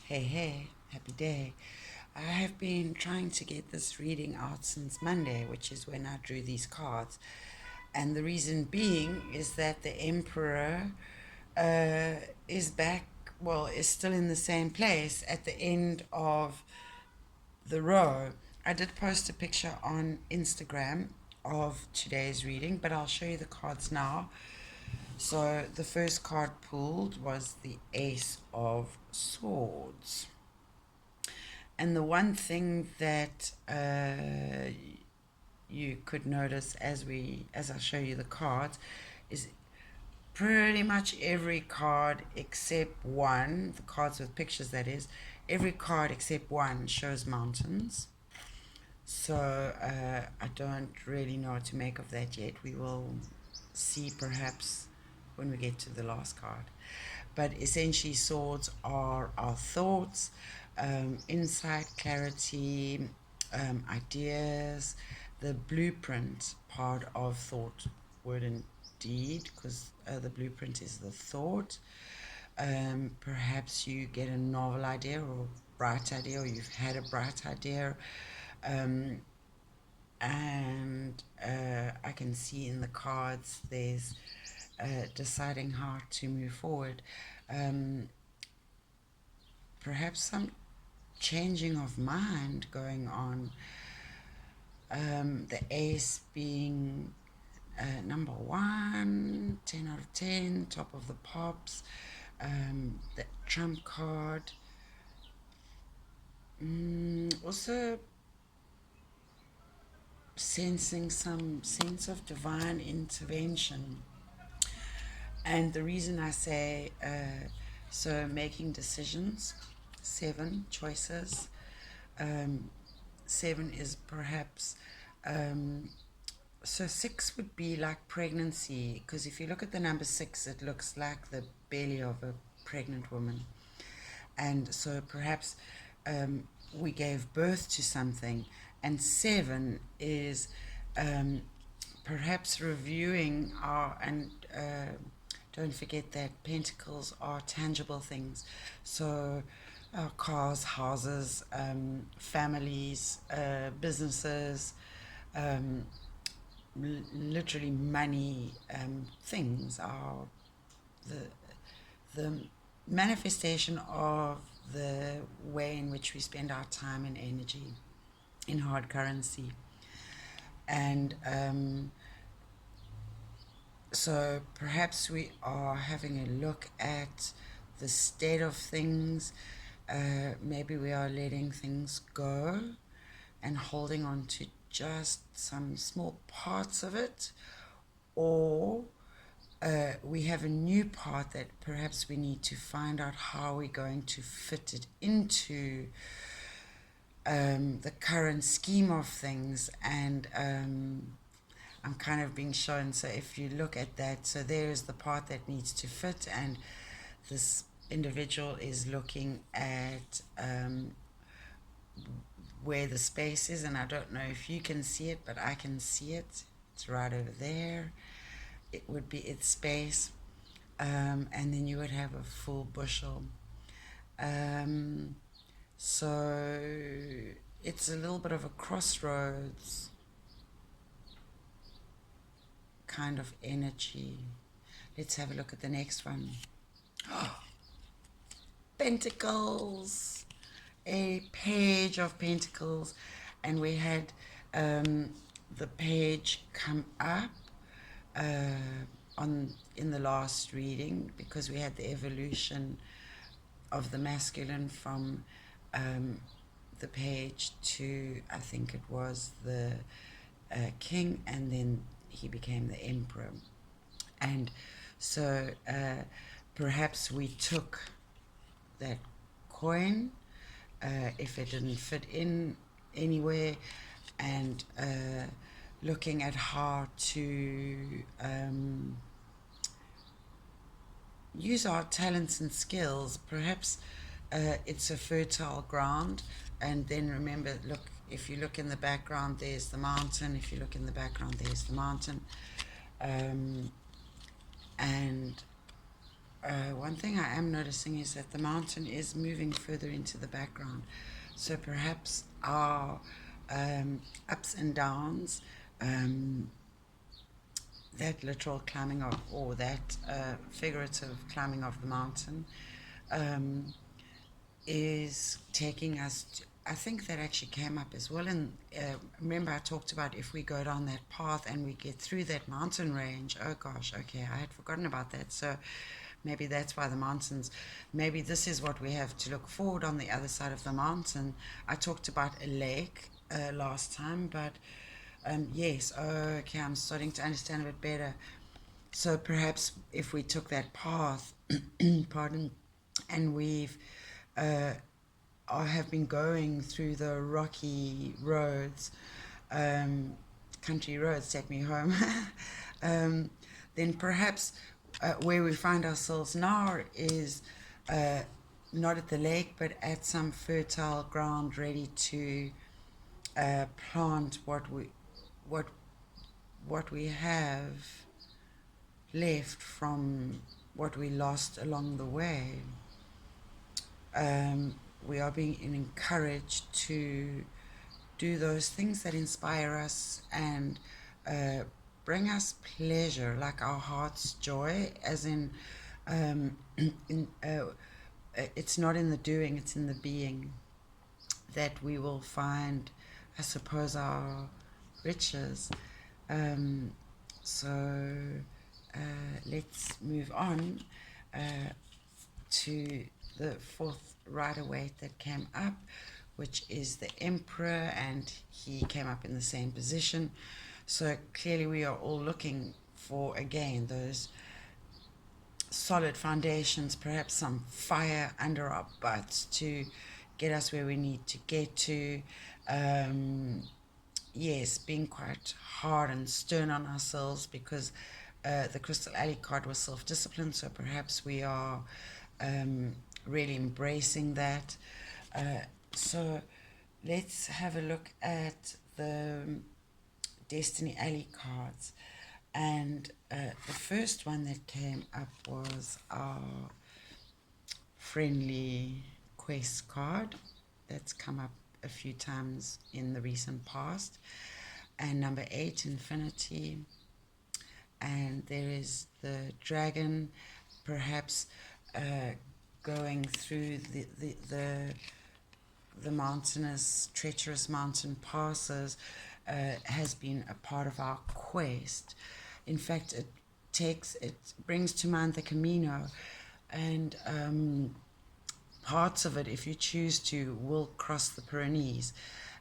Hey, hey, happy day. I have been trying to get this reading out since Monday, which is when I drew these cards. And the reason being is that the Emperor uh, is back, well, is still in the same place at the end of the row. I did post a picture on Instagram of today's reading, but I'll show you the cards now. So the first card pulled was the Ace of Swords. And the one thing that you could notice as I show you the cards is pretty much every card except one, the cards with pictures that is, every card except one shows mountains. So I don't really know what to make of that yet. We will see perhaps when we get to the last card. But essentially, swords are our thoughts, insight, clarity, ideas, the blueprint part of thought, word and deed, because the blueprint is the thought. Perhaps you get a novel idea or a bright idea, or you've had a bright idea. Um, and I can see in the cards there's deciding how to move forward. Um, Perhaps some changing of mind going on. The ace being number one, 10 out of 10, top of the pops. The trump card. Also sensing some sense of divine intervention. And the reason I say so, making decisions, 7 choices. 7 is perhaps so 6 would be like pregnancy, because if you look at the number 6, it looks like the belly of a pregnant woman. And so perhaps we gave birth to something. And 7 is perhaps reviewing our, and don't forget that pentacles are tangible things. So cars, houses, families, businesses, literally money, things are the manifestation of the way in which we spend our time and energy in hard currency. And so perhaps we are having a look at the state of things. Maybe we are letting things go and holding on to just some small parts of it, or we have a new part that perhaps we need to find out how we're going to fit it into the current scheme of things. And I'm kind of being shown, so if you look at that, so there's the part that needs to fit, and this individual is looking at where the space is, and I don't know if you can see it, but I can see it. It's right over there. It would be its space, and then you would have a full bushel. So it's a little bit of a crossroads kind of energy. Let's have a look at the next one. Pentacles, a page of pentacles, and we had the page come up in the last reading, because we had the evolution of the masculine from the page to, I think it was the king, and then he became the emperor. And so perhaps we took that coin, if it didn't fit in anywhere, and looking at how to use our talents and skills. Perhaps it's a fertile ground. And then remember, look, if you look in the background, there's the mountain. If you look in the background, there's the mountain. And One thing I am noticing is that the mountain is moving further into the background. So perhaps our ups and downs, um, that literal climbing of, or that figurative climbing of the mountain, um, is taking us to, I think that actually came up as well. And remember, I talked about if we go down that path and we get through that mountain range. Oh gosh, okay, I had forgotten about that. So maybe that's why the mountains, maybe this is what we have to look forward on the other side of the mountain. I talked about a lake last time, but yes, okay, I'm starting to understand a bit better. So perhaps if we took that path, pardon, and we've I have been going through the rocky roads, um, country roads take me home, um, then perhaps where we find ourselves now is uh, not at the lake, but at some fertile ground ready to plant what what we have left from what we lost along the way. Um, we are being encouraged to do those things that inspire us and uh, bring us pleasure, like our heart's joy, as in, in it's not in the doing, it's in the being that we will find, I suppose, our riches. Um, so let's move on to the fourth Rider-Waite that came up, which is the Emperor, and he came up in the same position. So clearly we are all looking for, again, those solid foundations, perhaps some fire under our butts to get us where we need to get to. Yes, being quite hard and stern on ourselves because the Crystal Alley card was self-discipline, so perhaps we are really embracing that. So let's have a look at the Destiny Alley cards. And the first one that came up was our friendly quest card that's come up a few times in the recent past. And number 8, Infinity. And there is the dragon, perhaps going through the mountainous, treacherous mountain passes, has been a part of our quest. In fact, it brings to mind the Camino, and parts of it, if you choose to, will cross the Pyrenees,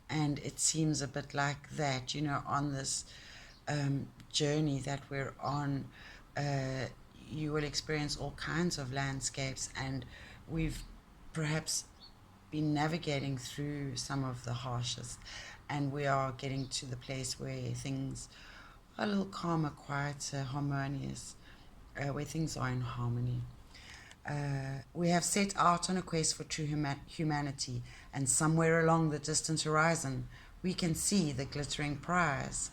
and it seems a bit like that, you know, on this journey that we're on. You will experience all kinds of landscapes, and we've perhaps been navigating through some of the harshest, and we are getting to the place where things are a little calmer, quieter, harmonious, where things are in harmony. We have set out on a quest for true humanity, and somewhere along the distant horizon, we can see the glittering prize.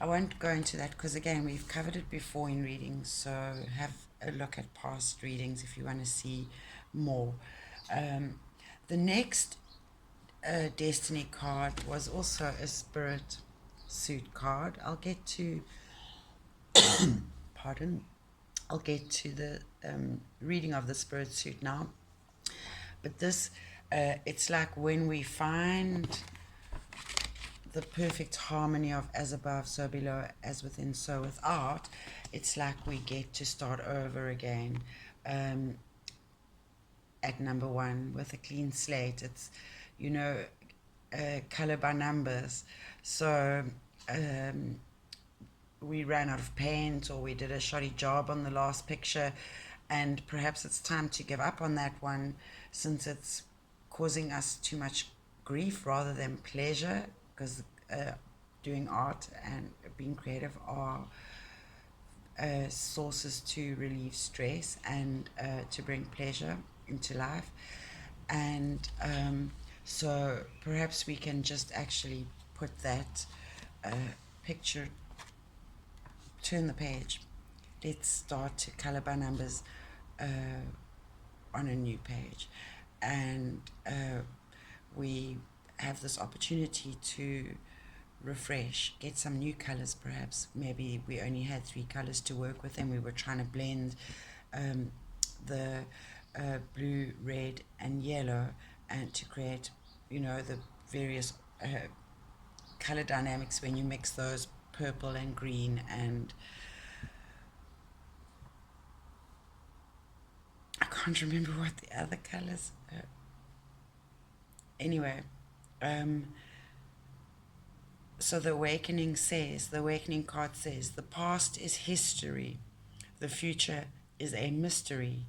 I won't go into that because, again, we've covered it before in readings, so have a look at past readings if you want to see more. The next Destiny card was also a spirit suit card. I'll get to, pardon, I'll get to the reading of the spirit suit now. But this, it's like when we find the perfect harmony of as above, so below, as within, so without, it's like we get to start over again at number 1 with a clean slate. It's, you know, color by numbers. So we ran out of paint, or we did a shoddy job on the last picture, and perhaps it's time to give up on that one since it's causing us too much grief rather than pleasure, because doing art and being creative are sources to relieve stress and to bring pleasure into life. And so perhaps we can just actually put that picture, turn the page, let's start to color by numbers on a new page. And we have this opportunity to refresh, get some new colors perhaps. Maybe we only had 3 colors to work with and we were trying to blend the blue, red and yellow, and to create, the various color dynamics when you mix those purple and green, and I can't remember what the other colors anyway. So the awakening card says, the past is history, the future is a mystery,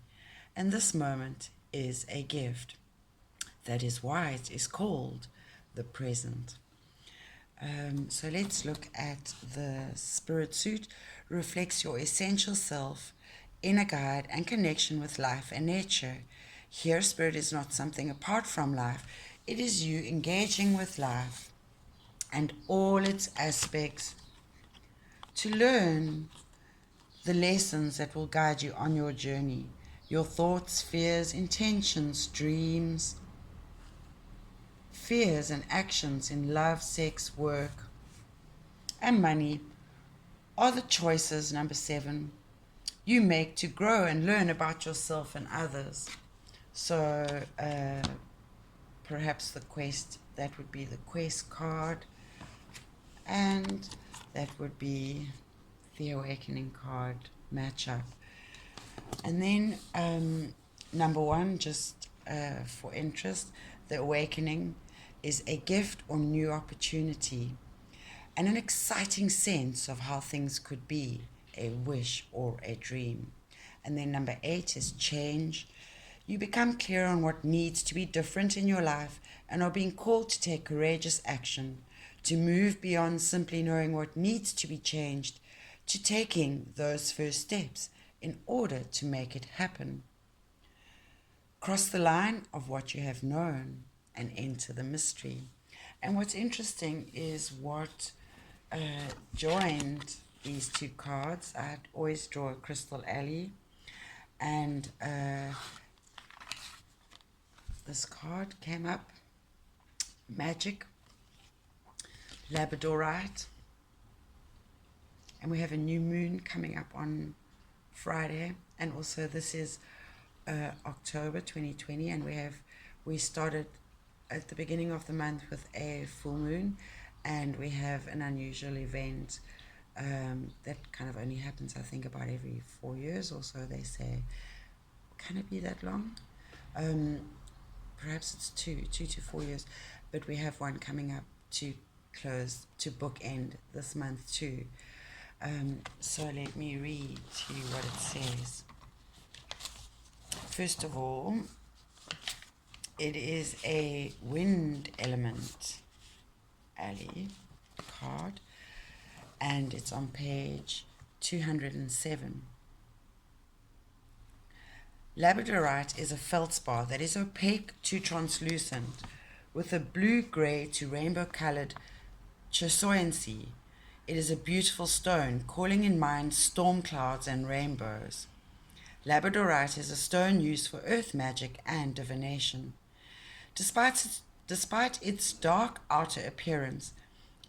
and this moment is a gift. That is why it is called the present. So let's look at the spirit suit. Reflects your essential self, inner guide, and connection with life and nature. Here, spirit is not something apart from life. It is you engaging with life and all its aspects to learn the lessons that will guide you on your journey. Your thoughts, fears, intentions, dreams, fears and actions in love, sex, work, and money are the choices, number 7, you make to grow and learn about yourself and others. So perhaps that would be the quest card, and that would be the awakening card matchup. And then number 1, just for interest, the awakening is a gift or new opportunity and an exciting sense of how things could be, a wish or a dream. And then number 8 is change. You become clear on what needs to be different in your life and are being called to take courageous action, to move beyond simply knowing what needs to be changed, to taking those first steps in order to make it happen. Cross the line of what you have known and enter the mystery. And what's interesting is what joined these 2 cards. I always draw a crystal alley, and this card came up, magic, Labradorite, and we have a new moon coming up on Friday, and also this is October 2020, and we started at the beginning of the month with a full moon, and we have an unusual event that kind of only happens, I think, about every 4 years or so, they say. Can it be that long? Perhaps it's 2 to 4 years, but we have one coming up to bookend this month too. So let me read to you what it says. First of all, it is a wind element alley card, and it's on page 207. Labradorite is a feldspar that is opaque to translucent, with a blue-grey to rainbow-colored chasuancy. It is a beautiful stone, calling in mind storm clouds and rainbows. Labradorite is a stone used for earth magic and divination. Despite its dark outer appearance,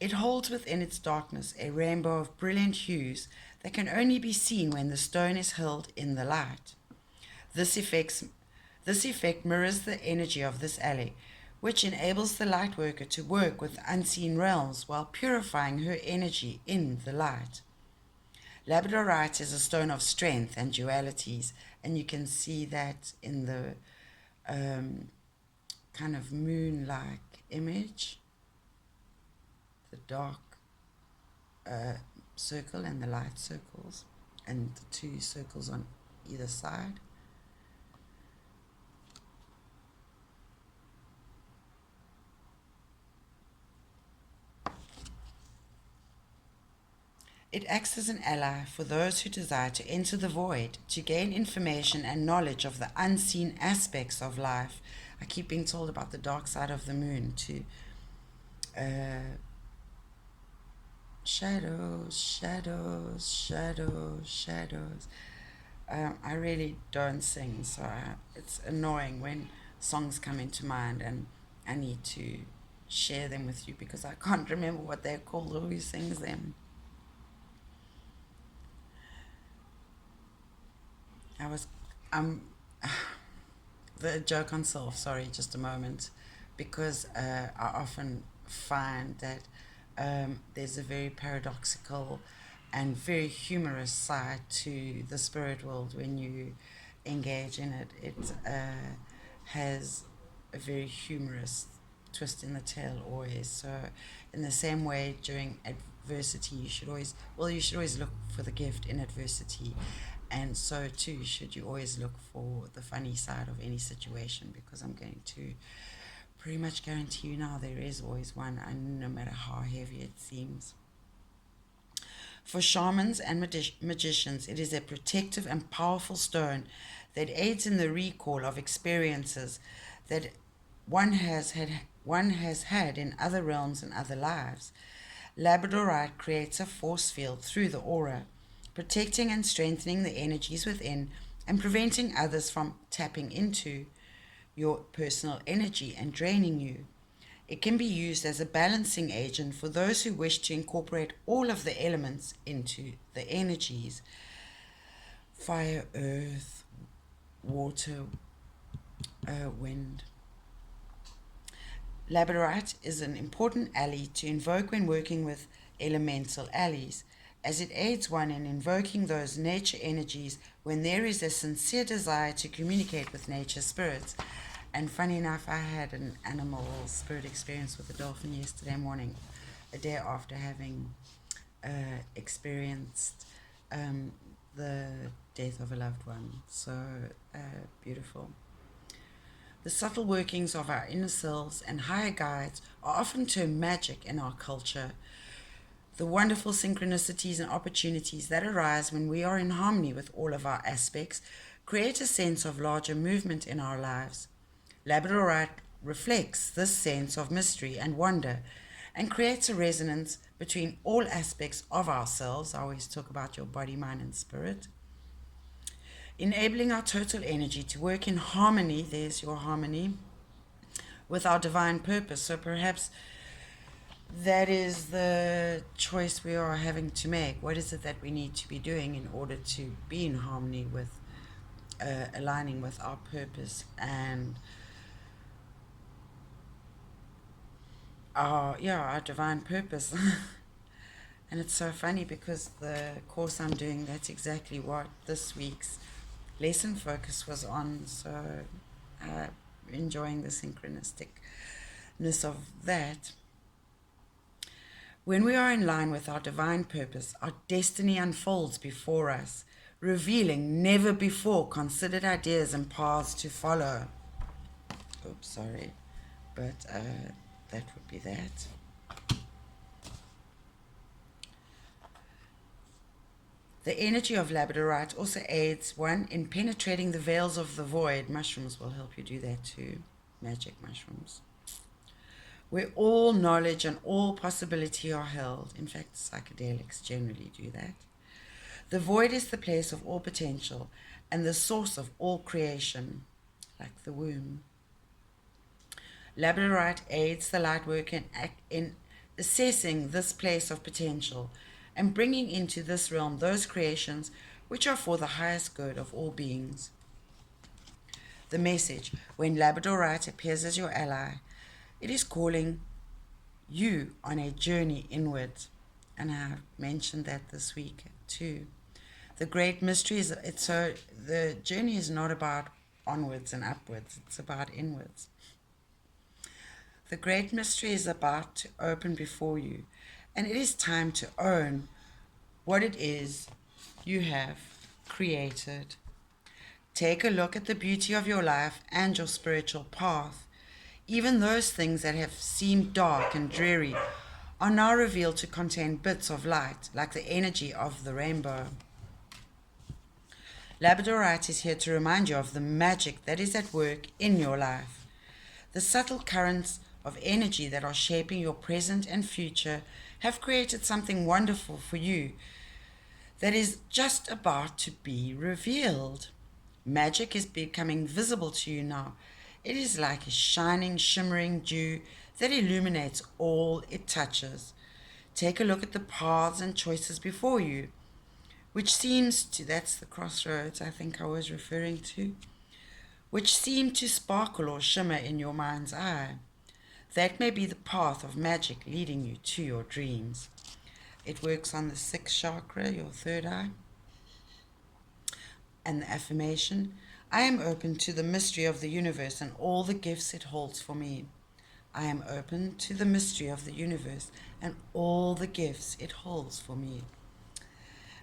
it holds within its darkness a rainbow of brilliant hues that can only be seen when the stone is held in the light. This effect mirrors the energy of this alley, which enables the light worker to work with unseen realms while purifying her energy in the light. Labradorite is a stone of strength and dualities, and you can see that in the kind of moon-like image, the dark circle and the light circles, and the 2 circles on either side. It acts as an ally for those who desire to enter the void, to gain information and knowledge of the unseen aspects of life. I keep being told about the dark side of the moon, to shadows, shadows, shadows, shadows. I really don't sing, so it's annoying when songs come into mind and I need to share them with you because I can't remember what they're called or who sings them. I was, um, the joke on self, sorry, just a moment, because I often find that there's a very paradoxical and very humorous side to the spirit world when you engage in it. It has a very humorous twist in the tail always. So, in the same way, during adversity, you should always look for the gift in adversity. And so, too, should you always look for the funny side of any situation, because I'm going to pretty much guarantee you now there is always one, and no matter how heavy it seems. For shamans and magicians, it is a protective and powerful stone that aids in the recall of experiences that one has had in other realms and other lives. Labradorite creates a force field through the aura, protecting and strengthening the energies within and preventing others from tapping into your personal energy and draining you. It can be used as a balancing agent for those who wish to incorporate all of the elements into the energies: fire, earth, water, wind. Labradorite is an important ally to invoke when working with elemental allies, as it aids one in invoking those nature energies when there is a sincere desire to communicate with nature spirits. And funny enough, I had an animal spirit experience with a dolphin yesterday morning, a day after having experienced the death of a loved one. So beautiful. The subtle workings of our inner selves and higher guides are often termed magic in our culture. The wonderful synchronicities and opportunities that arise when we are in harmony with all of our aspects create a sense of larger movement in our lives. Labradorite reflects this sense of mystery and wonder and creates a resonance between all aspects of ourselves. I always talk about your body, mind, and spirit, enabling our total energy to work in harmony. There's your harmony with our divine purpose. So perhaps that is the choice we are having to make. What is it that we need to be doing in order to be in harmony with aligning with our purpose and our divine purpose. And it's so funny because the course I'm doing, that's exactly what this week's lesson focus was on. So enjoying the synchronisticness of that. When we are in line with our divine purpose, our destiny unfolds before us, revealing never before considered ideas and paths to follow. Oops, sorry, but that would be that. The energy of labradorite also aids one in penetrating the veils of the void. Mushrooms will help you do that too. Magic mushrooms. Where all knowledge and all possibility are held. In fact, psychedelics generally do that. The void is the place of all potential and the source of all creation, like the womb. Labradorite aids the lightworker in assessing this place of potential and bringing into this realm those creations which are for the highest good of all beings. The message: when labradorite appears as your ally, it is calling you on a journey inward. And I mentioned that this week too. The great mystery is the journey is not about onwards and upwards, it's about inwards. The great mystery is about to open before you, and it is time to own what it is you have created. Take a look at the beauty of your life and your spiritual path. Even those things that have seemed dark and dreary are now revealed to contain bits of light, like the energy of the rainbow. Labradorite is here to remind you of the magic that is at work in your life. The subtle currents of energy that are shaping your present and future have created something wonderful for you that is just about to be revealed. Magic is becoming visible to you now. It is like a shining, shimmering dew that illuminates all it touches. Take a look at the paths and choices before you, which seems to, that's the crossroads I think I was referring to, which seem to sparkle or shimmer in your mind's eye. That may be the path of magic leading you to your dreams. It works on the sixth chakra, your third eye. And the affirmation, I am open to the mystery of the universe and all the gifts it holds for me. I am open to the mystery of the universe and all the gifts it holds for me.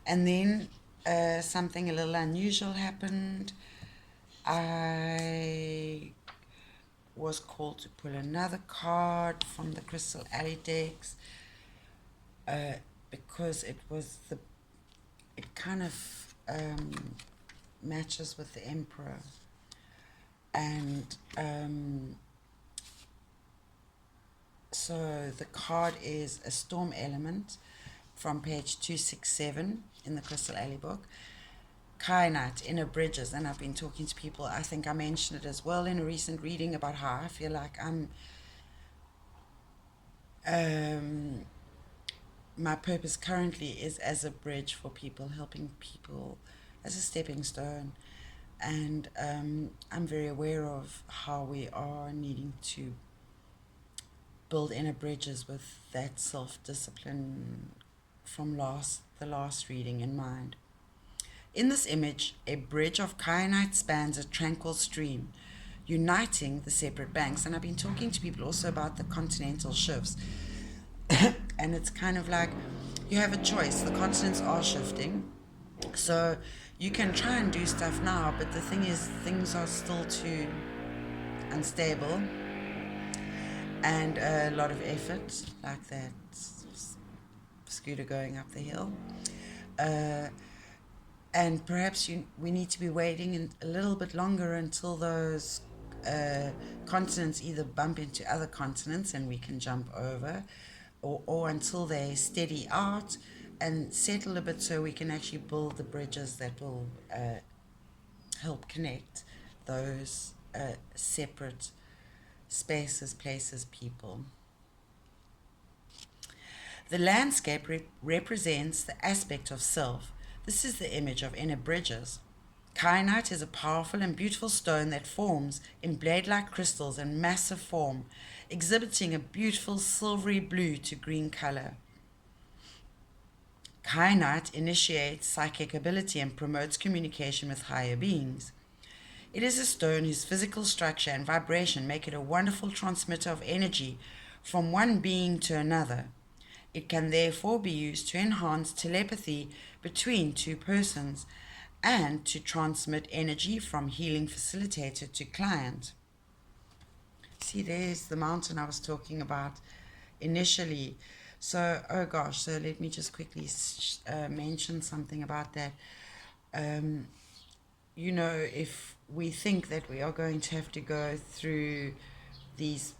And then something a little unusual happened. I was called to pull another card from the Crystal Alley decks because it kind of matches with the Emperor. And so the card is a storm element from page 267 in the Crystal Alley book. Kyanite, inner bridges, and I've been talking to people, I think I mentioned it as well in a recent reading about how I feel like my purpose currently is as a bridge for people, helping people as a stepping stone. And I'm very aware of how we are needing to build inner bridges with that self-discipline from the last reading in mind. In this image, a bridge of kyanite spans a tranquil stream, uniting the separate banks. And I've been talking to people also about the continental shifts. And it's kind of like you have a choice. The continents are shifting. So you can try and do stuff now, but the thing is, things are still too unstable. And a lot of effort, like that scooter going up the hill. And perhaps we need to be waiting a little bit longer until those continents either bump into other continents and we can jump over, or until they steady out and settle a bit so we can actually build the bridges that will help connect those separate spaces, places, people. The landscape represents the aspect of self. This is the image of inner bridges. Kyanite is a powerful and beautiful stone that forms in blade-like crystals in massive form, exhibiting a beautiful silvery blue to green color. Kyanite initiates psychic ability and promotes communication with higher beings. It is a stone whose physical structure and vibration make it a wonderful transmitter of energy from one being to another. It can therefore be used to enhance telepathy between two persons and to transmit energy from healing facilitator to client. See, there's the mountain I was talking about initially. So, oh gosh, so let me just quickly mention something about that. If we think that we are going to have to go through these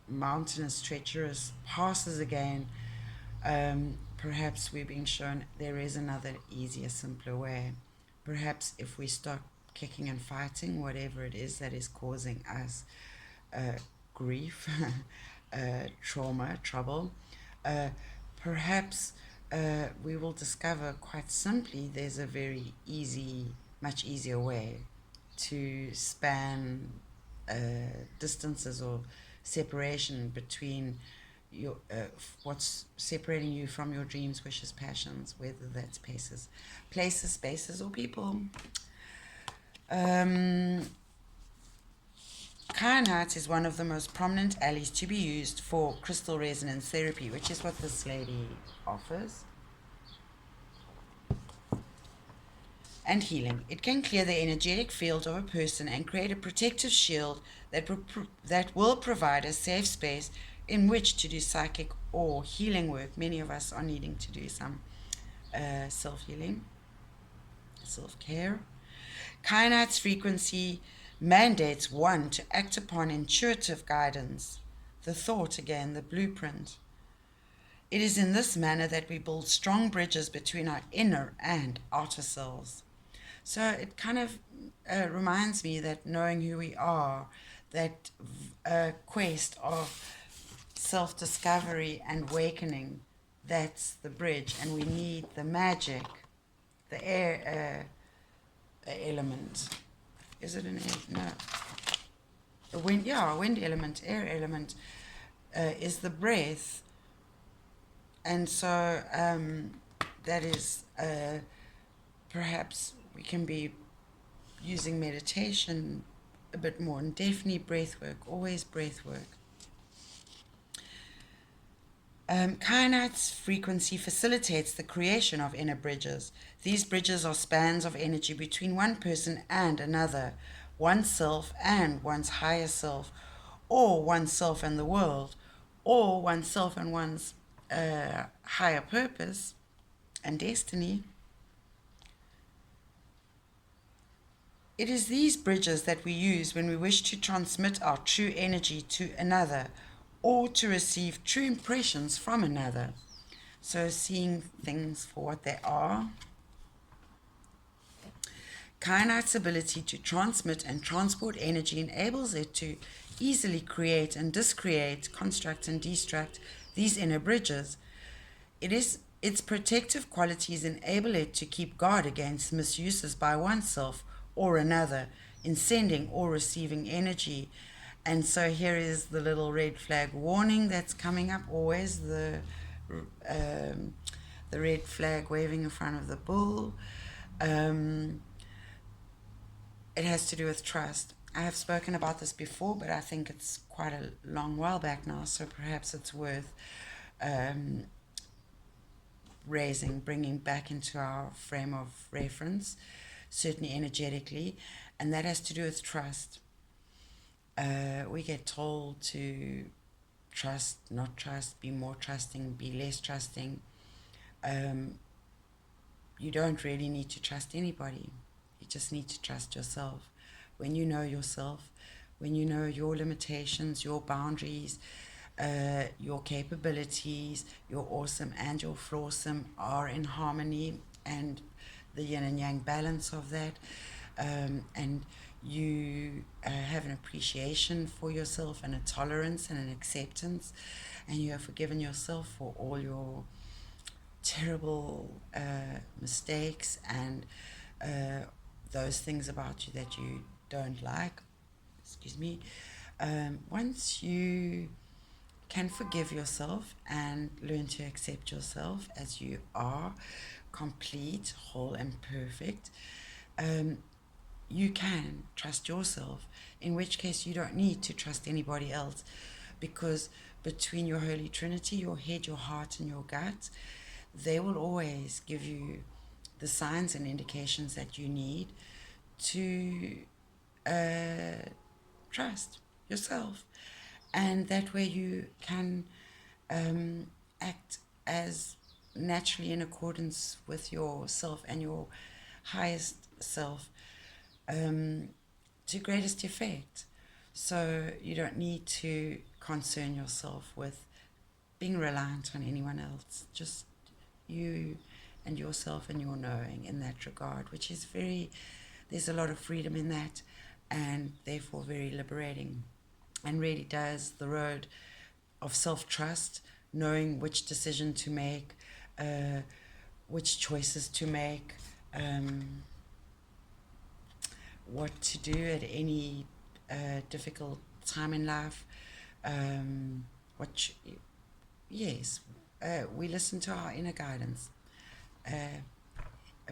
mountainous, treacherous passes again, perhaps we're being shown there is another easier, simpler way. Perhaps if we stop kicking and fighting whatever it is that is causing us grief, trauma, trouble, perhaps we will discover quite simply there's a very easy, much easier way to span distances or separation between your what's separating you from your dreams, wishes, passions, whether that's places, spaces, or people. Kyanite is one of the most prominent alleys to be used for crystal resonance therapy, which is what this lady offers. And healing. It can clear the energetic field of a person and create a protective shield that will provide a safe space in which to do psychic or healing work. Many of us are needing to do some self-healing, self-care. Kyanite's frequency mandates one to act upon intuitive guidance, the thought again, the blueprint. It is in this manner that we build strong bridges between our inner and outer selves. So it kind of reminds me that knowing who we are, that quest of self discovery and awakening, that's the bridge, and we need the magic, the air element. Is it an air? No. The wind, yeah, wind element, air element is the breath. And so that is perhaps we can be using meditation a bit more, and definitely breath work, always breath work. Kainat's frequency facilitates the creation of inner bridges. These bridges are spans of energy between one person and another, oneself and one's higher self, or oneself and the world, or oneself and one's higher purpose and destiny. It is these bridges that we use when we wish to transmit our true energy to another or to receive true impressions from another. So, seeing things for what they are. Kainat's ability to transmit and transport energy enables it to easily create and discreate, construct and destruct these inner bridges. Its protective qualities enable it to keep guard against misuses by oneself or another in sending or receiving energy. And so here is the little red flag warning that's coming up, always the red flag waving in front of the bull. It has to do with trust. I have spoken about this before, but I think it's quite a long while back now, so perhaps it's worth bringing back into our frame of reference, certainly energetically, and that has to do with trust. We get told to trust, not trust, be more trusting, be less trusting. You don't really need to trust anybody. You just need to trust yourself. When you know yourself, when you know your limitations, your boundaries, your capabilities, your awesome and your flawsome are in harmony, and the yin and yang balance of that, and you have an appreciation for yourself and a tolerance and an acceptance, and you have forgiven yourself for all your terrible mistakes and those things about you that you don't like. Excuse me. Once you can forgive yourself and learn to accept yourself as you are, complete, whole, and perfect, you can trust yourself, in which case you don't need to trust anybody else, because between your Holy Trinity, your head, your heart, and your gut, they will always give you the signs and indications that you need to trust yourself. And that way you can act as naturally in accordance with yourself and your highest self to greatest effect. So you don't need to concern yourself with being reliant on anyone else, just you and yourself and your knowing in that regard, which is there's a lot of freedom in that, and therefore very liberating, and really does the road of self-trust, knowing which decision to make, which choices to make, what to do at any difficult time in life. We listen to our inner guidance,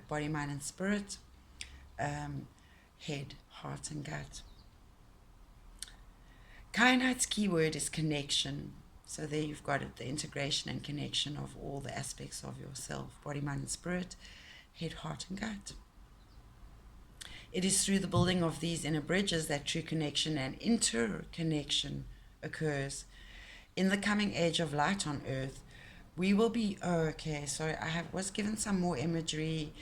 body, mind, and spirit, head, heart, and gut. Kainat's keyword is connection. So there you've got it, the integration and connection of all the aspects of yourself, body, mind, and spirit, head, heart, and gut. It is through the building of these inner bridges that true connection and interconnection occurs. In the coming age of light on earth, we will be, was given some more imagery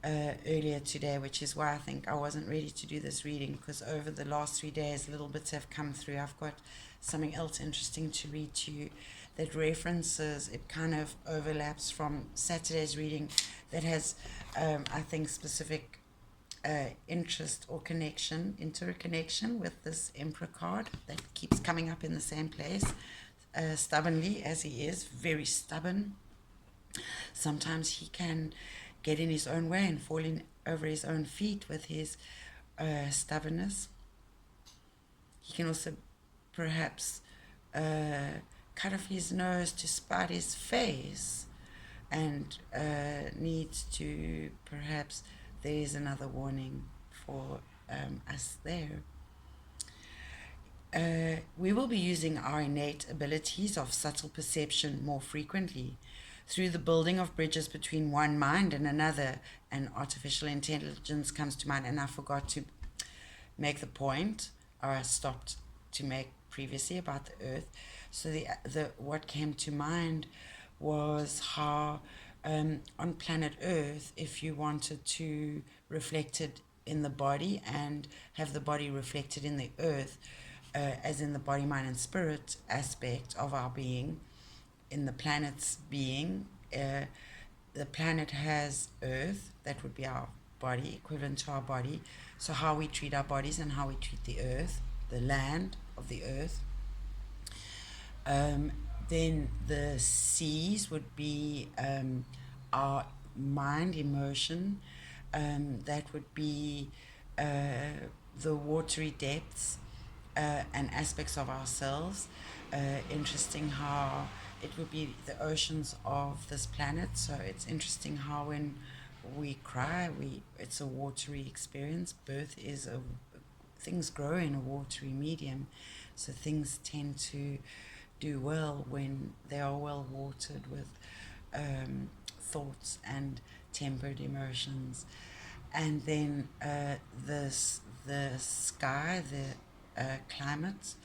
earlier today, which is why I think I wasn't ready to do this reading, because over the last 3 days little bits have come through. I've got something else interesting to read to you that references, it kind of overlaps from Saturday's reading that has, I think, specific interest or connection, interconnection with this Emperor card that keeps coming up in the same place, stubbornly as he is, very stubborn. Sometimes he can get in his own way and fall in over his own feet with his stubbornness. He can also perhaps cut off his nose to spite his face, and needs to perhaps, there is another warning for us there. We will be using our innate abilities of subtle perception more frequently through the building of bridges between one mind and another, and artificial intelligence comes to mind. And I forgot to make the point, or I stopped to make previously, about the earth. So the what came to mind was how on planet Earth, if you wanted to reflect it in the body and have the body reflected in the earth, as in the body, mind, and spirit aspect of our being, in the planet's being, the planet has Earth, that would be our body, equivalent to our body. So how we treat our bodies and how we treat the earth, the land of the earth. Then the seas would be our mind, emotion. That would be the watery depths and aspects of ourselves. Interesting how it would be the oceans of this planet. So it's interesting how when we cry, it's a watery experience. Birth is things grow in a watery medium, so things tend to do well when they are well watered with thoughts and tempered emotions. And then the sky, the climate,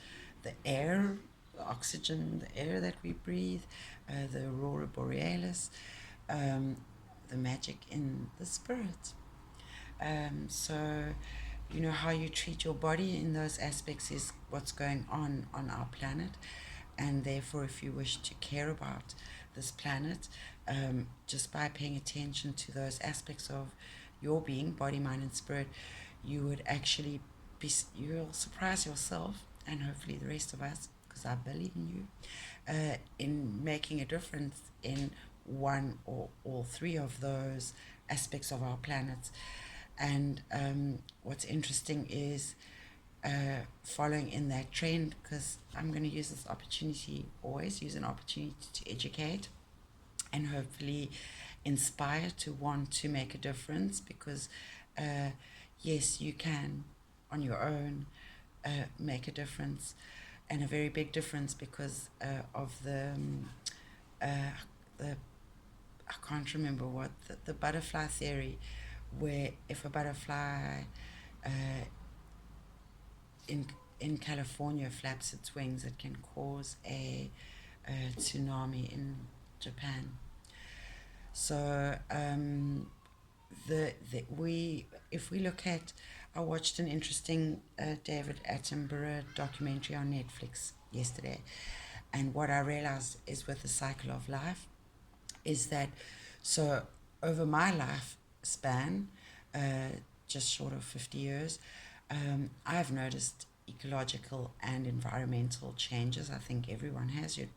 the air, the oxygen, the air that we breathe, the aurora borealis, the magic in the spirit. So, you know, how you treat your body in those aspects is what's going on our planet. And therefore, if you wish to care about this planet, just by paying attention to those aspects of your being, body, mind, and spirit, you would actually you'll surprise yourself and hopefully the rest of us, because I believe in you, in making a difference in one or all three of those aspects of our planet. And what's interesting is following in that trend, because I'm going to use this opportunity, always use an opportunity to educate and hopefully inspire to want to make a difference, because yes, you can on your own make a difference, and a very big difference, because of the I can't remember what the butterfly theory, where if a butterfly in California flaps its wings, it can cause a tsunami in Japan. So if we look at, I watched an interesting David Attenborough documentary on Netflix yesterday, and what I realized is, with the cycle of life, is that, so over my lifespan, just short of 50 years, I've noticed ecological and environmental changes. I think everyone has. Your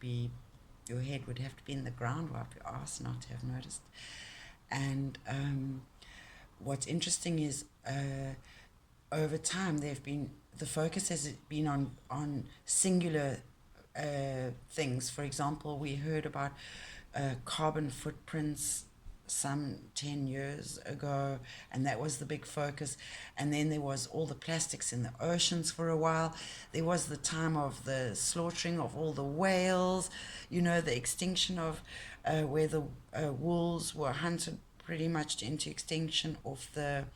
head would have to be in the ground, or up your ass, not to have noticed. And what's interesting is, over time, the focus has been on singular things. For example, we heard about carbon footprints some 10 years ago, and that was the big focus. And then there was all the plastics in the oceans for a while. There was the time of the slaughtering of all the whales, you know, the extinction of where the wolves were hunted pretty much into extinction off the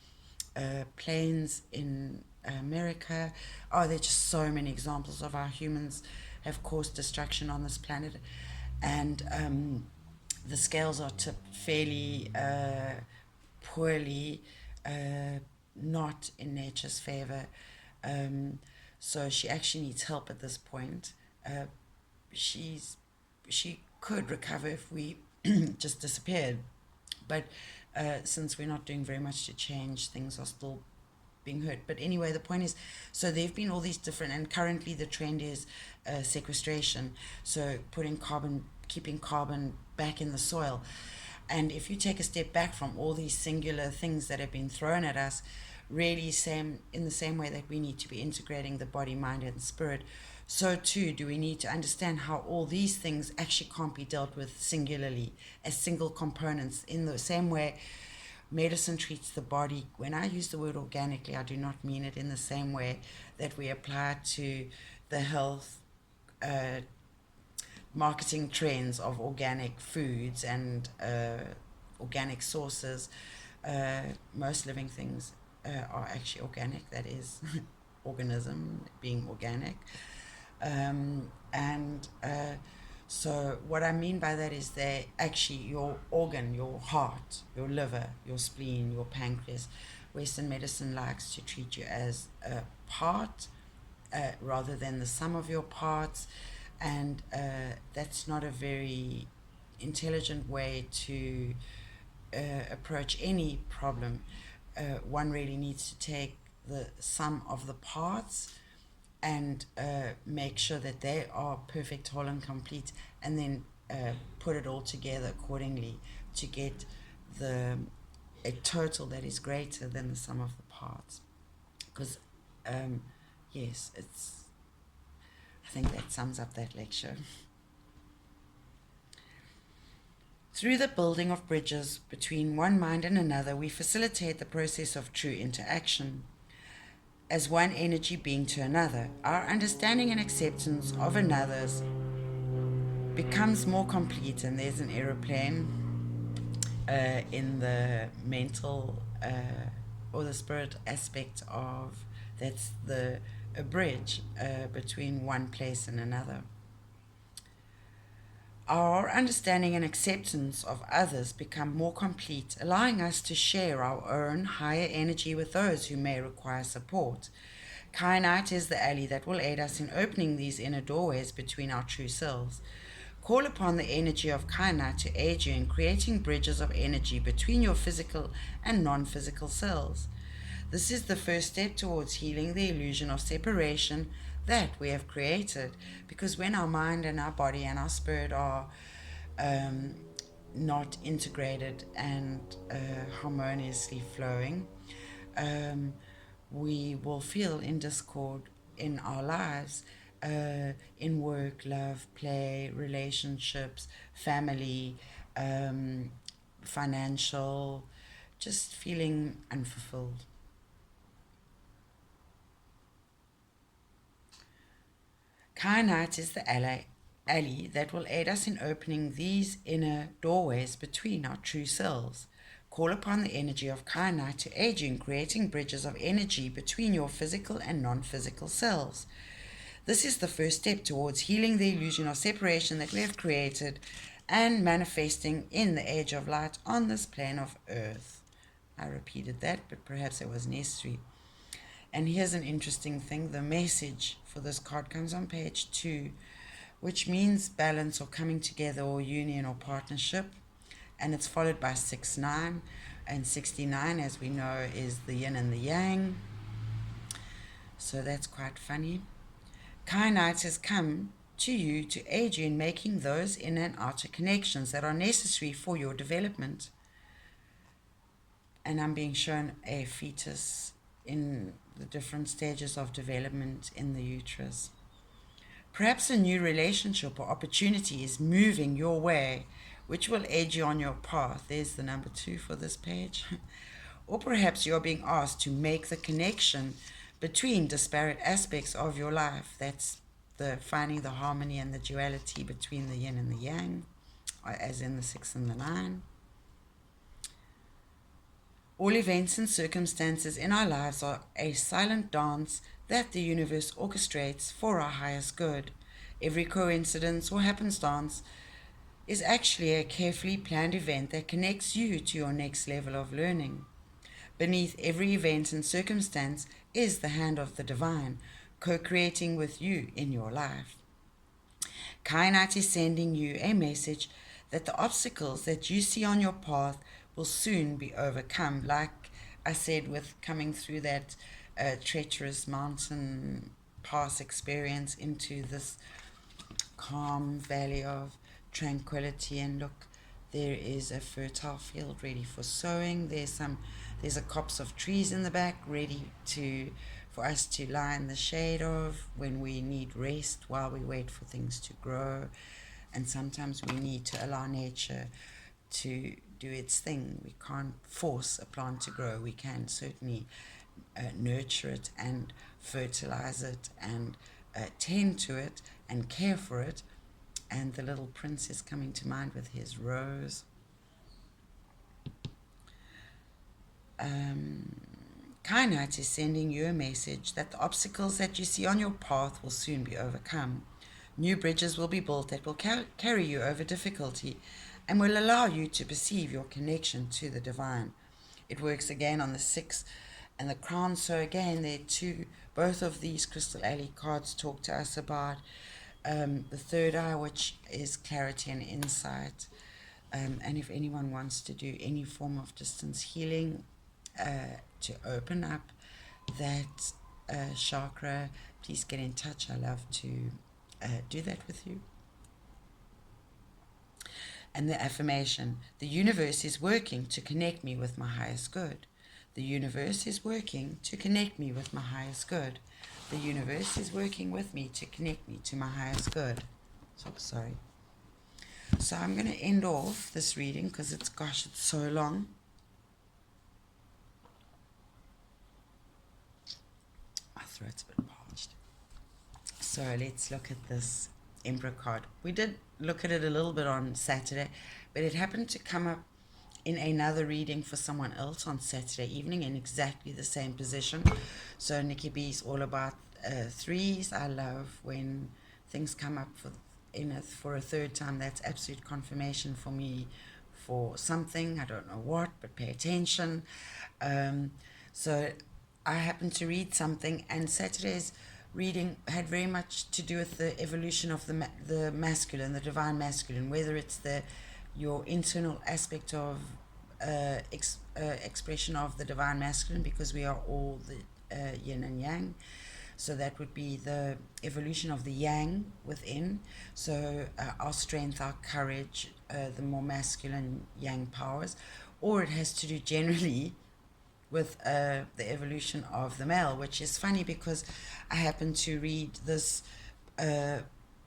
plains in America. Oh, there's just so many examples of how humans have caused destruction on this planet. And the scales are tipped fairly poorly, not in nature's favor. So she actually needs help at this point. She's she could recover if we just disappeared. But since we're not doing very much to change, things are still being hurt. But anyway, the point is, so there have been all these different, and currently the trend is sequestration. So keeping carbon back in the soil. And if you take a step back from all these singular things that have been thrown at us, really in the same way that we need to be integrating the body, mind, and spirit, so too do we need to understand how all these things actually can't be dealt with singularly as single components. In the same way medicine treats the body, when I use the word organically, I do not mean it in the same way that we apply to the health marketing trends of organic foods and organic sources. Most living things are actually organic, that is, organism being organic. And so what I mean by that is that actually your organ, your heart, your liver, your spleen, your pancreas, Western medicine likes to treat you as a part rather than the sum of your parts. And that's not a very intelligent way to approach any problem. One really needs to take the sum of the parts and make sure that they are perfect, whole, and complete, and then put it all together accordingly to get a total that is greater than the sum of the parts. Because, yes, I think that sums up that lecture. Through the building of bridges between one mind and another, we facilitate the process of true interaction. As one energy being to another, our understanding and acceptance of another's becomes more complete. And there's an aeroplane in the mental or the spirit aspect of that's a bridge between one place and another. Our understanding and acceptance of others become more complete, allowing us to share our own higher energy with those who may require support. Kyanite is the ally that will aid us in opening these inner doorways between our true selves. Call upon the energy of Kyanite to aid you in creating bridges of energy between your physical and non-physical selves. This is the first step towards healing the illusion of separation that we have created, because when our mind and our body and our spirit are not integrated and harmoniously flowing, we will feel in discord in our lives, in work, love, play, relationships, family, financial, just feeling unfulfilled. Kyanite is the ally that will aid us in opening these inner doorways between our true selves. Call upon the energy of Kyanite to aid you in creating bridges of energy between your physical and non-physical selves. This is the first step towards healing the illusion of separation that we have created and manifesting in the age of light on this plane of earth. I repeated that, but perhaps it was necessary. And here's an interesting thing. The message for this card comes on page 2, which means balance or coming together or union or partnership. And it's followed by 6-9. And 69, as we know, is the yin and the yang. So that's quite funny. Kyanite has come to you to aid you in making those inner and outer connections that are necessary for your development. And I'm being shown a fetus in the different stages of development in the uterus. Perhaps a new relationship or opportunity is moving your way, which will aid you on your path. There's the number 2 for this page. Or perhaps you're being asked to make the connection between disparate aspects of your life. That's the finding the harmony and the duality between the yin and the yang, as in the 6 and the 9. All events and circumstances in our lives are a silent dance that the universe orchestrates for our highest good. Every coincidence or happenstance is actually a carefully planned event that connects you to your next level of learning. Beneath every event and circumstance is the hand of the divine, co-creating with you in your life. Kainat is sending you a message that the obstacles that you see on your path will soon be overcome. Like I said, with coming through that treacherous mountain pass experience into this calm valley of tranquility, and look, there is a fertile field ready for sowing. There's a copse of trees in the back ready to for us to lie in the shade of when we need rest while we wait for things to grow. And sometimes we need to allow nature to do its thing. We can't force a plant to grow. We can certainly nurture it and fertilize it and tend to it and care for it. And the little prince is coming to mind with his rose. Kainat is sending you a message that the obstacles that you see on your path will soon be overcome. New bridges will be built that will carry you over difficulty and will allow you to perceive your connection to the divine. It works again on the 6th and the crown. So again, there too, both of these Crystal Alley cards talk to us about the third eye, which is clarity and insight. And if anyone wants to do any form of distance healing to open up that chakra, please get in touch. I love to do that with you. And the affirmation: the universe is working to connect me with my highest good. The universe is working to connect me with my highest good. The universe is working with me to connect me to my highest good. Sorry. So I'm going to end off this reading because it's so long. My throat's a bit parched. So let's look at this Emperor card. We did look at it a little bit on Saturday, but it happened to come up in another reading for someone else on Saturday evening in exactly the same position. So Nikki B is all about threes. I love when things come up for a third time. That's absolute confirmation for me for something. I don't know what, but pay attention. So I happened to read something, and Saturday's reading had very much to do with the evolution of the masculine, the divine masculine, whether it's your internal aspect of expression of the divine masculine, because we are all the yin and yang. So that would be the evolution of the yang within. So our strength, our courage, the more masculine yang powers. Or it has to do generally with the evolution of the male, which is funny because I happened to read this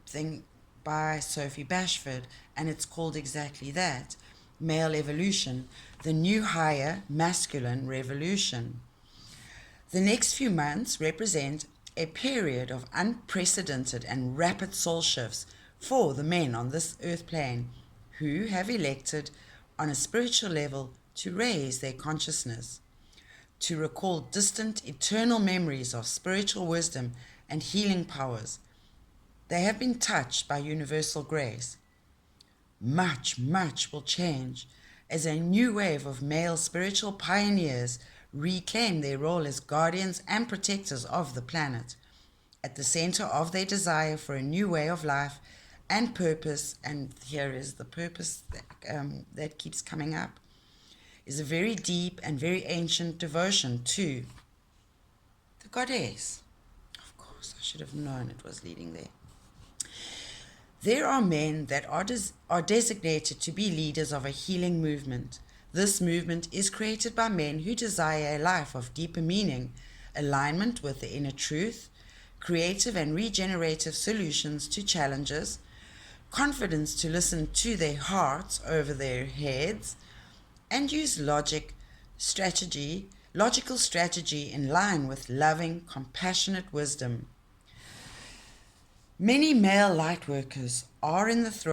thing by Sophie Bashford, and it's called exactly that: Male Evolution, the New Higher Masculine Revolution. The next few months represent a period of unprecedented and rapid soul shifts for the men on this earth plane who have elected on a spiritual level to raise their consciousness, to recall distant eternal memories of spiritual wisdom and healing powers. They have been touched by universal grace. Much, much will change as a new wave of male spiritual pioneers reclaim their role as guardians and protectors of the planet. At the center of their desire for a new way of life and purpose, and here is the purpose that keeps coming up, is a very deep and very ancient devotion to the goddess. Of course, I should have known it was leading there. There are men that are designated to be leaders of a healing movement. This movement is created by men who desire a life of deeper meaning, alignment with the inner truth, creative and regenerative solutions to challenges, confidence to listen to their hearts over their heads, and use logical strategy in line with loving, compassionate wisdom. Many male light workers are in the throes